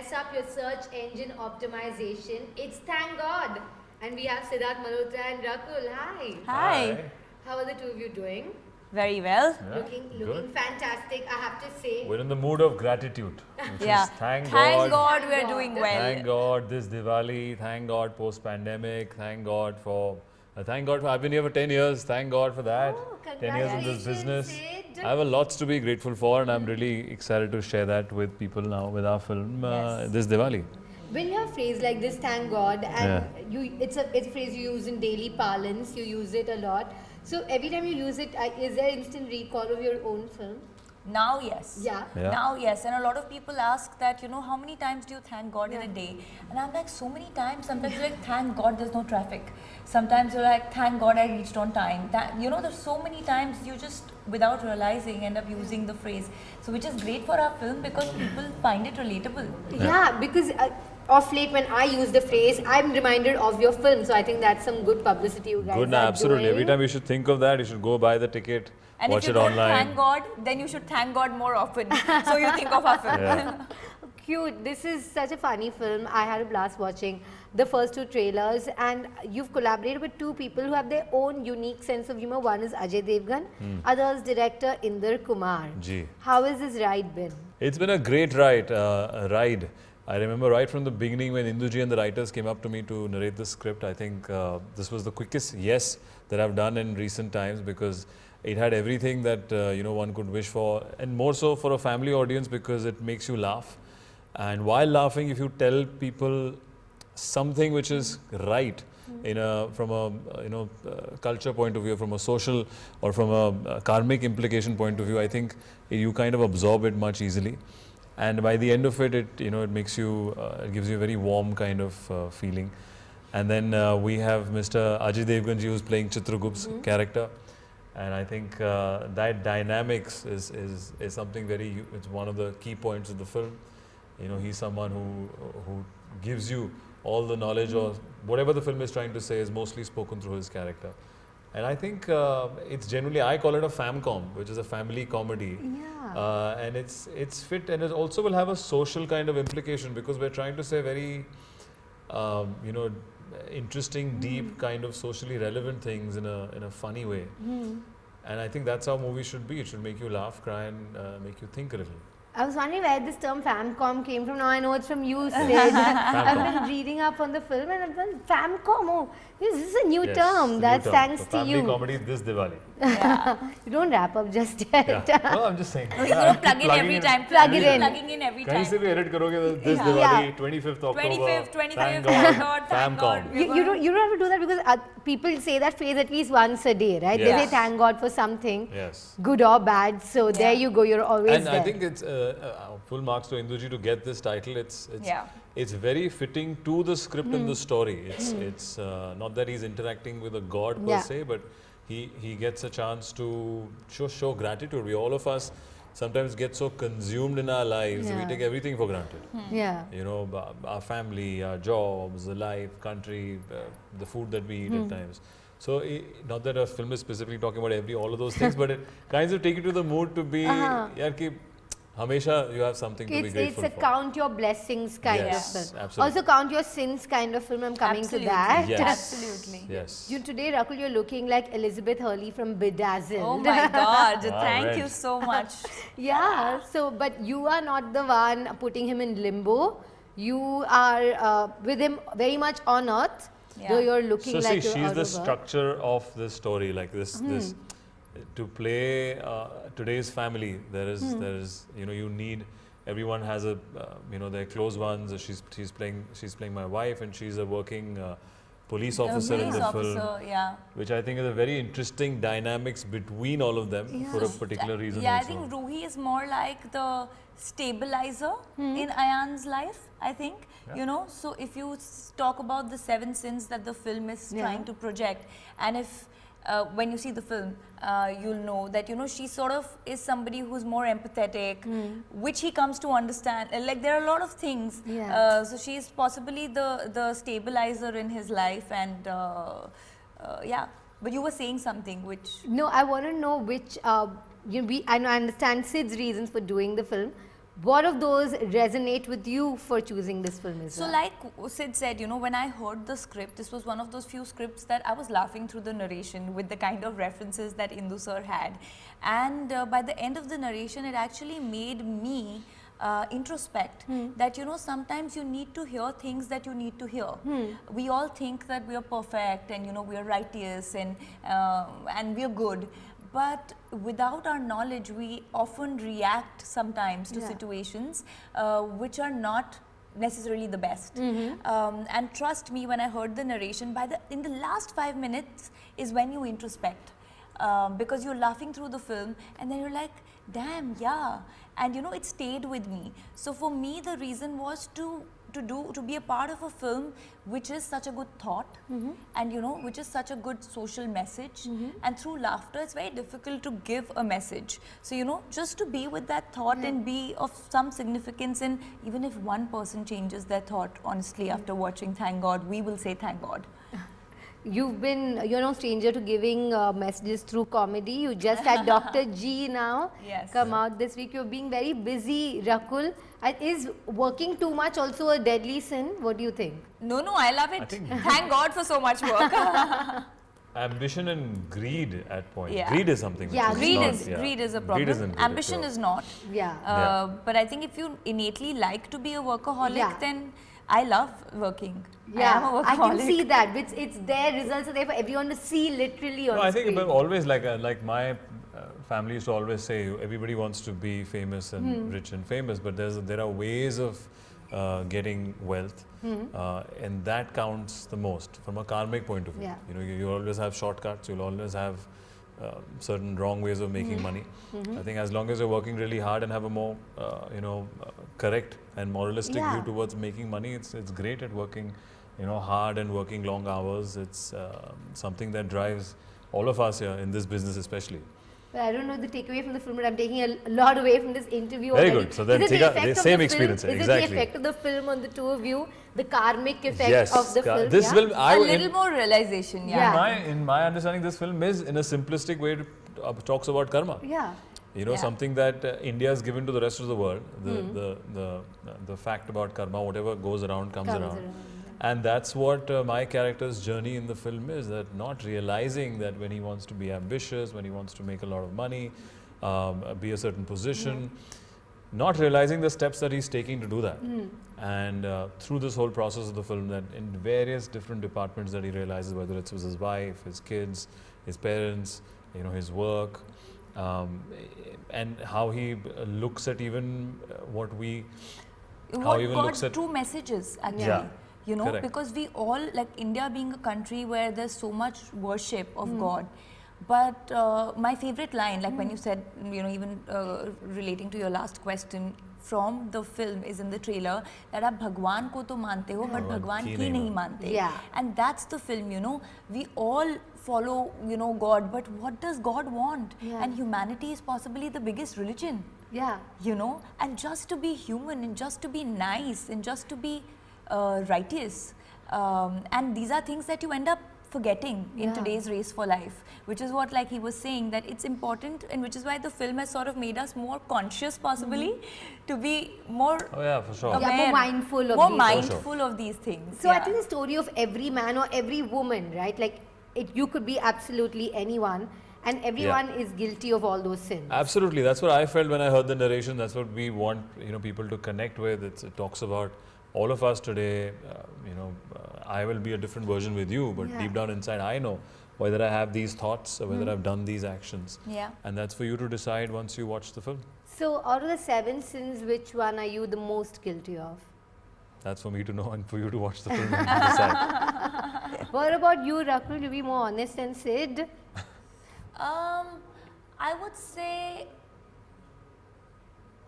mess up your search engine optimization, it's thank God. And we have Sidharth Malhotra and Rakul. Hi. Hi. How are the two of you doing? Very well. Yeah, Looking good. fantastic, I have to say. We're in the mood of gratitude, which Yeah. is thank God Thank we're God. doing well. Thank God this Diwali, thank God post-pandemic, thank God for I've been here for 10 years, thank God for that. Oh, 10 years in this congratulations, business. Sid. I have a lots to be grateful for and I'm really excited to share that with people now with our film Yes. this Diwali. When you have a phrase like this, thank God, and it's a phrase you use in daily parlance, you use it a lot. So every time you use it, is there instant recall of your own film? Now, yes. Yeah. Yeah. Now, yes. And a lot of people ask that, how many times do you thank God in a day? And I'm like, so many times. Sometimes you're like, thank God there's no traffic. Sometimes you're like, thank God I reached on time. There's so many times you just, without realizing, end up using the phrase. So, which is great for our film because people find it relatable. Yeah, because of late when I use the phrase, I'm reminded of your film. So I think that's some good publicity you guys Good, are absolutely. doing. Every time you should think of that, you should go buy the ticket, And watch if you it don't online. thank God, then you should thank God more often. So you think of our film. Yeah. Cute. This is such a funny film. I had a blast watching the first two trailers, and you've collaborated with two people who have their own unique sense of humor. One is Ajay Devgan, other is director Inder Kumar. Ji. How has this ride been? It's been a great ride. I remember right from the beginning when Induji and the writers came up to me to narrate the script. I think this was the quickest yes that I've done in recent times because it had everything that one could wish for, and more so for a family audience because it makes you laugh. And while laughing, if you tell people something which is right from a culture point of view, from a social or from a karmic implication point of view, I think you kind of absorb it much easily. And by the end of it, it makes you, it gives you a very warm kind of feeling. And then we have Mr. Ajay Devgan ji who's playing Chitragupt's character. And I think that dynamics is something it's one of the key points of the film. He's someone who gives you all the knowledge or whatever the film is trying to say is mostly spoken through his character. And I think it's generally, I call it a famcom, which is a family comedy. Yeah. And it's fit, and it also will have a social kind of implication because we're trying to say very, interesting, deep, kind of socially relevant things in a funny way. And I think that's how movies should be. It should make you laugh, cry, and make you think a little. I was wondering where this term famcom came from. Now I know it's from you, Sid. I've been reading up on the film and I've done famcom. Oh, this is a new Yes, term. the That's new term. thanks So to family you. comedy this Diwali. You don't wrap up just yet. Yeah. No, I'm just saying. He's going to plug in every time. Plug it in. Plugging in every Kahin time. se bhi edit karoge this Yeah. Diwali, 25th October. 25th, 25th, Thank thank God, God, thank God. famcom. You don't have to do that because people say that phrase at least once a day, right? They Yes. say thank God for something, Yes. good or bad. So there you go, you're always And there. I think it's full marks to Induji to get this title. It's very fitting to the script and the story. It's not that he's interacting with a god per se, but he gets a chance to show gratitude. All of us sometimes get so consumed in our lives, we take everything for granted. Yeah. Our family, our jobs, the life, country, the food that we eat at times. So, not that a film is specifically talking about all of those things, but it kinds of take you to the mood to be, yaar ki, Hamesha you have something to be It's grateful a for. count your blessings kind Yes, of film. absolutely. Also count your sins kind of film. I'm coming Absolutely. to that. Yes. Absolutely. Yes. Today, Rakul, you're looking like Elizabeth Hurley from Bedazzled. Oh my God. Wow, Thank red. you so much. Yeah, so, but you are not the one putting him in limbo. You are with him very much on earth, though you're looking So like see, you're she's out the of earth. structure of this story, like this to play today's family. There is you need, everyone has a their close ones. She's playing my wife, and she's a working police officer in the film, which I think is a very interesting dynamics between all of them for a particular reason. Yeah, also. I think Ruhi is more like the stabilizer in Ayan's life, I think. So if you talk about the 7 sins that the film is trying to project, and if when you see the film, you'll know that, she sort of is somebody who's more empathetic, which he comes to understand. Like, there are a lot of things. So she's possibly the stabilizer in his life, and but you were saying something which... No, I want to know which, I understand Sid's reasons for doing the film, What of those resonate with you for choosing this film as So well? like Sid said, you know, when I heard the script, this was one of those few scripts that I was laughing through the narration with the kind of references that Indu sir had. And by the end of the narration, it actually made me introspect that, you know, sometimes you need to hear things that you need to hear. We all think that we are perfect and, you know, we are righteous and we are good. But without our knowledge, we often react sometimes to situations which are not necessarily the best. And trust me, when I heard the narration, in the last 5 minutes is when you introspect. Because you're laughing through the film and then you're like, damn, yeah. And you know, it stayed with me. So for me, the reason was to be a part of a film which is such a good thought and you know, which is such a good social message, and through laughter it's very difficult to give a message. So you know, just to be with that thought and be of some significance, and even if one person changes their thought, honestly, after watching, thank God, we will say thank God. You've been, you're no stranger to giving messages through comedy. You just had Dr. G now come out this week. You're being very busy, Rakul. Is working too much also a deadly sin? What do you think? No, I love it. Thank God for so much work. Ambition and greed at points. Yeah. Greed is something. Which Greed is a problem. Greed isn't good Ambition at all. is not. But I think if you innately like to be a workaholic, then I love working. I am a workaholic. I can see that. It's there, results are there for everyone to see literally on No, I screen. think always like my family used to always say, everybody wants to be famous and rich and famous, but there are ways of getting wealth, and that counts the most from a karmic point of view. You know, you always have shortcuts. You'll always have certain wrong ways of making money. I think as long as you're working really hard and have a more correct and moralistic view towards making money, it's great at working, you know, hard and working long hours. It's something that drives all of us here in this business especially. But I don't know the takeaway from the film, but I'm taking a lot away from this interview. Very already. good. So then is it the effect the of same the experience. Film? Exactly. Is it the effect of the film on the two of you? The karmic effect of the film? This film, a little more realization, in my understanding, this film is in a simplistic way talks about karma. You know, something that India has given to the rest of the world. The fact about karma, whatever goes around comes around. And that's what my character's journey in the film is, that not realizing that when he wants to be ambitious, when he wants to make a lot of money, be a certain position, not realizing the steps that he's taking to do that. And through this whole process of the film, that in various different departments that he realizes, whether it's with his wife, his kids, his parents, you know, his work, and how he looks at even how even looks at true messages actually. You know, because we all, like India being a country where there's so much worship of God. But my favorite line, like when you said, you know, even relating to your last question from the film is in the trailer, that aap Bhagwan ko to mante ho, but Bhagwan ki nahi mante. And that's the film, you know, we all follow, you know, God, but what does God want? And humanity is possibly the biggest religion. You know, and just to be human and just to be nice and just to be righteous, and these are things that you end up forgetting in today's race for life, which is what, like he was saying, that it's important, and which is why the film has sort of made us more conscious, possibly, to be more aware, more mindful of these things. So I think the story of every man or every woman, right? Like you could be absolutely anyone, and everyone is guilty of all those sins. Absolutely, that's what I felt when I heard the narration. That's what we want, you know, people to connect with. It talks about all of us today. You know, I will be a different version with you, but deep down inside I know whether I have these thoughts or whether I've done these actions. And that's for you to decide once you watch the film. So out of the 7 sins, which one are you the most guilty of? That's for me to know and for you to watch the film and decide. What about you, Rakul? To be more honest and Sid? I would say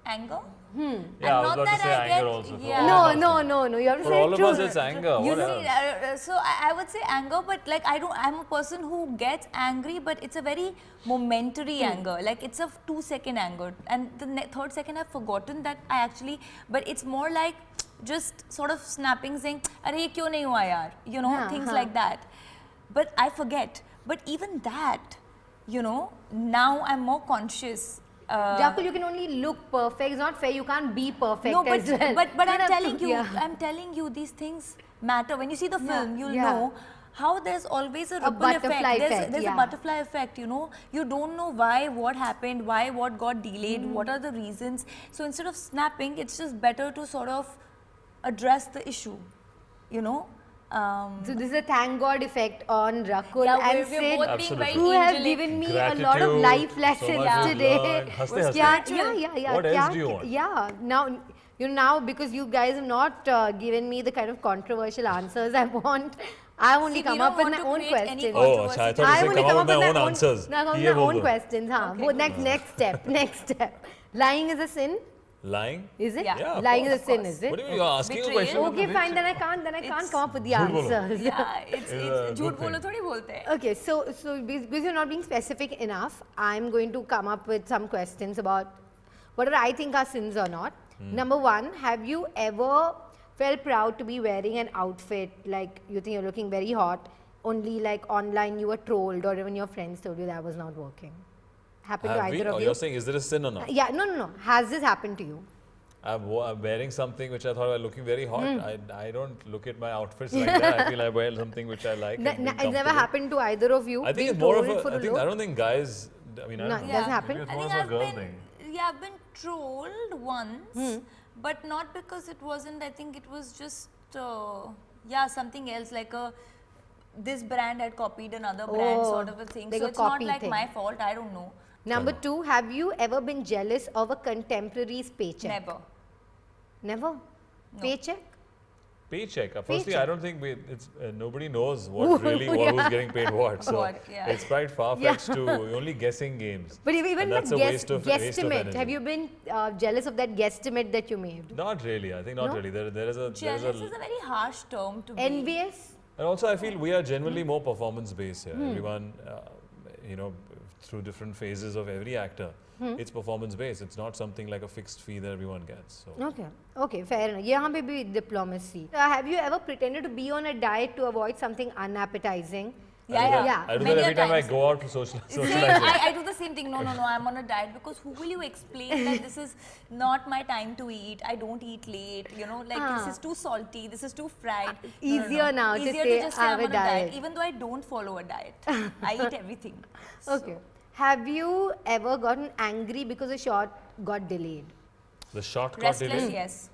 anger. Yeah, I was about to say anger also. No. You have to for say all it of us, it's anger. You What see, else? so I would say anger, but like I'm a person who gets angry, but it's a very momentary anger. Like it's a 2-second anger, and the 3rd second I've forgotten that I actually. But it's more like just sort of snapping, saying, "Arey ye kyun nahi hua yaar?" You know, things like that. But I forget. But even that, you know, now I'm more conscious. Rakul, you can only look perfect. It's not fair. You can't be perfect No, as well. but I'm telling you, Yeah. I'm telling you, these things matter. When you see the film, you'll yeah. know how there's always a ripple butterfly effect. effect, There's yeah. a butterfly effect, you know. You don't know why, what happened, why, what got delayed, what are the reasons. So instead of snapping, it's just better to sort of address the issue, you know. So this is a thank God effect on Rakul Yeah, and we're Sid, both being very who have angelic. given me a lot of Gratitude, life so lessons much we've today. learned. Haste, haste. Yeah. What else do you want? Yeah, now now because you guys have not given me the kind of controversial answers I want. I only See, we come don't up with want my to own create any questions. Oh, controversy. I thought I you only said come up with my own answers. No, I come up with Ye my bol own do. questions. Huh? Okay, But next step, next step. Lying is a sin, Lying? is it? Yeah. Yeah, of Lying is a course. sin, is it? What do you mean? You're asking a Betrayal. question. Okay, fine. Then I can't come up with the Jhoot bolo. answers. Yeah, it's a good jhoot thing. bolo thodi bolte hain. Okay, so because you're not being specific enough, I'm going to come up with some questions about whether I think are sins or not. Number one, have you ever felt proud to be wearing an outfit like you think you're looking very hot, only like online you were trolled or even your friends told you that was not working? Happened to Have we? either Oh, of you? you're saying, is there a sin or not? Yeah, no. Has this happened to you? I'm wearing something which I thought was looking very hot. Hmm. I don't look at my outfits like that. I feel I wear something which I like. and being It's never comfortable. happened to either of you. I think being it's more of trolled a. for I think look? I don't think guys. I mean, I No, don't it know. doesn't Yeah. happen. Maybe it's I more think of a girl thing. I've been trolled once, but not because it wasn't. I think it was just something else, like this brand had copied another brand Oh, sort of a thing. like So a it's not copy like thing. my fault. I don't know. Number two, have you ever been jealous of a contemporary's paycheck? Never. Never? Paycheck? Paycheck. Firstly, Paycheck. I don't think it's nobody knows what really who's getting paid what. So What, yeah. it's quite far-fetched to only guessing games. But even And that's the a waste of guesstimate, energy. have you been jealous of that guesstimate that you made? Not really. I think not No? really. There is a Jealous is a very harsh term to be. Envious? And also, I feel we are generally more performance-based here. Everyone, through different phases of every actor, it's performance-based. It's not something like a fixed fee that everyone gets. So Okay, fair enough. यहाँ पे भी diplomacy. Have you ever pretended to be on a diet to avoid something unappetizing? Yeah. I do Many that every time I times. go out for socializing. I do the same thing. No, I'm on a diet because who will you explain that this is not my time to eat? I don't eat late. You know, like this is too salty. This is too fried. Easier now to Easier say, just I have I'm a on a diet, diet. even though I don't follow a diet. I eat everything. Okay. Have you ever gotten angry because a shot got delayed? The shot got Restless, delayed. yes.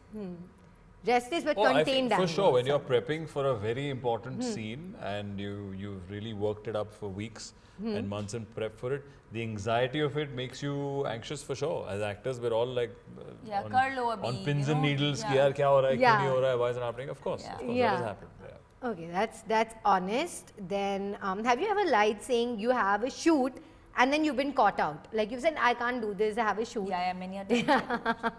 Restless but Oh, I think contained for anger. sure, when you're prepping for a very important scene and you've really worked it up for weeks and months and prep for it, the anxiety of it makes you anxious for sure. As actors, we're all like Yeah, kar lo abhi, on you pins and know? needles. Yeah. कि यार क्या हो रहा है, क्यों Yeah. नहीं हो रहा है, why is it happening? Of course, Yeah. that Yeah. has happened. Yeah. Okay, that's honest. Then have you ever lied saying you have a shoot and then you've been caught out? Like you've said, I can't do this, I have a shoot. Yeah, many a times.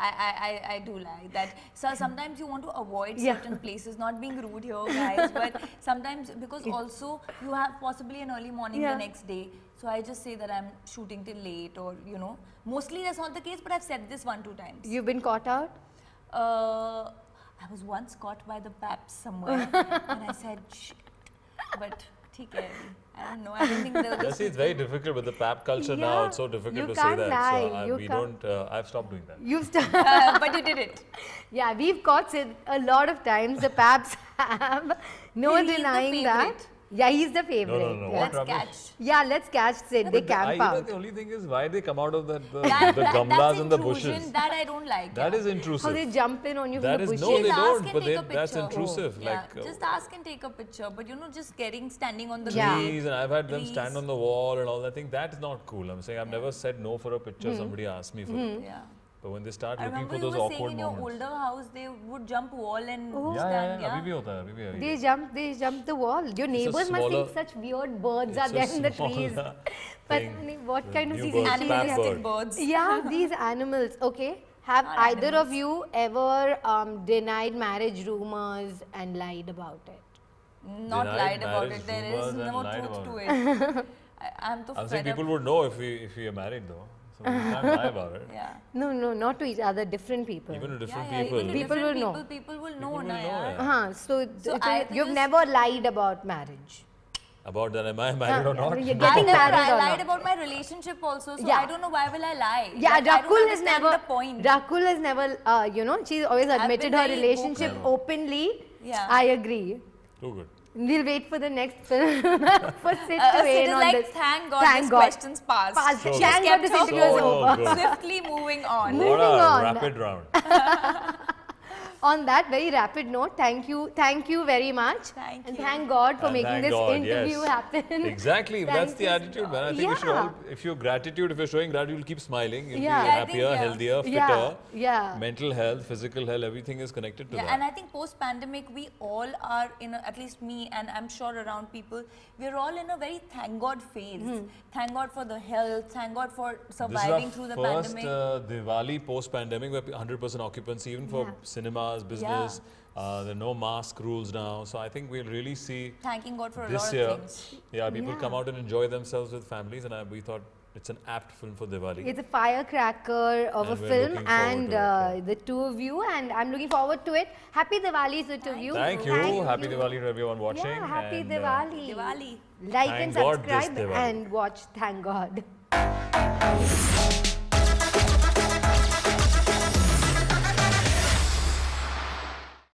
I do like that. So sometimes you want to avoid certain places, not being rude here, guys, but sometimes because also you have possibly an early morning the next day. So I just say that I'm shooting till late, or mostly that's not the case, but I've said this 1-2 times. You've been caught out? I was once caught by the paps somewhere and I said, shit. But theek hai, I don't know. I don't think there Yeah, was see, it's very difficult with the pap culture now. Yeah, It's so difficult you to say can't that. lie, So you we can't. don't. I've stopped doing that. You've but you did it. Yeah, we've caught Sid a lot of times. The Paps have. No He's the denying that. favourite. Yeah, he's the favorite. No. Yeah. What Let's rubbish. catch. Yeah, let's catch Sid. They camp out. The only thing is why they come out of the That, gamlas that's and the intrusion. bushes. That I don't like. That yeah. is How intrusive. they jump in on you That from the is bushes. no, they Just don't. ask and But take a that's picture. intrusive. Yeah, Like just ask and take a picture. But just standing on the Yeah. gate, trees, and I've had them stand trees. on the wall and all that. I think that's not cool. I'm saying I've never said no for a picture. Somebody asked me for it. Yeah. But when they start I looking remember for you those were saying awkward in your moments. older house they would jump wall and Yeah, stand. अभी भी होता है, अभी भी है. They jump the wall. Your neighbors must smaller- think such weird birds are It's a there in the smaller trees. But thing. what kind of New CCTV birds, is fat there? Animalistic bird. birds. Yeah, these animals. Okay. Have Not either of animals. you ever denied marriage rumors and lied about it? Not Denied lied about marriage it. There is rumours and no lied truth about to it. it. I'm too I'm fed saying up. people would know if we are married though. So we can't lie about it. Yeah. No, not to each other, different people. Even to different Yeah, people. even to People different will know. People will know, People will na know, yaar. yeah. So, So I think you've this- never lied about marriage. About that, am I married or not? You're getting I married or lied not. about my relationship also, so Yeah. I don't know why will I lie. Yeah, Like, I don't Rakul has understand never. the point. Rakul has never. She's always admitted been her very relationship vocal. openly. Yeah. I agree. Too good. We'll wait for the next film for Sid to Sid weigh is in on like, this. thank God Thank this God. question's passed. Passed. So She's Thank God kept this her interview is So over. good. swiftly moving on. Moving What a on. rapid round. On that very rapid note, thank you very much. Thank and you. thank God for And making thank this God, interview yes. happen. Exactly, but that's Thank the you. attitude, man. I think we should all, Yeah. if you're gratitude, if you're showing gratitude, you'll keep smiling. You'll Yeah. be Yeah, I think, happier, yeah. healthier, Yeah, fitter. yeah. Mental health, physical health, everything is connected to Yeah, that. and I think post-pandemic, we all are in, at least me, and I'm sure around people, we're all in a very thank God phase. Thank God for the health, thank God for surviving through the This is pandemic. our first Diwali post-pandemic, where 100% occupancy, even for Yeah. cinemas, business. There are no mask rules now. So I think we'll really see Thanking God for a this lot year. of things. Yeah, people Yeah. come out and enjoy themselves with families, and we thought it's an apt film for Diwali. It's a firecracker of And a we're film, looking forward and to it, yeah. the two of you, and I'm looking forward to it. Happy Diwali to the two of you. Thank you. Happy Diwali to everyone watching. Yeah, happy and, Diwali. Diwali. Like Thank and God this subscribe Diwali. and watch Thank God.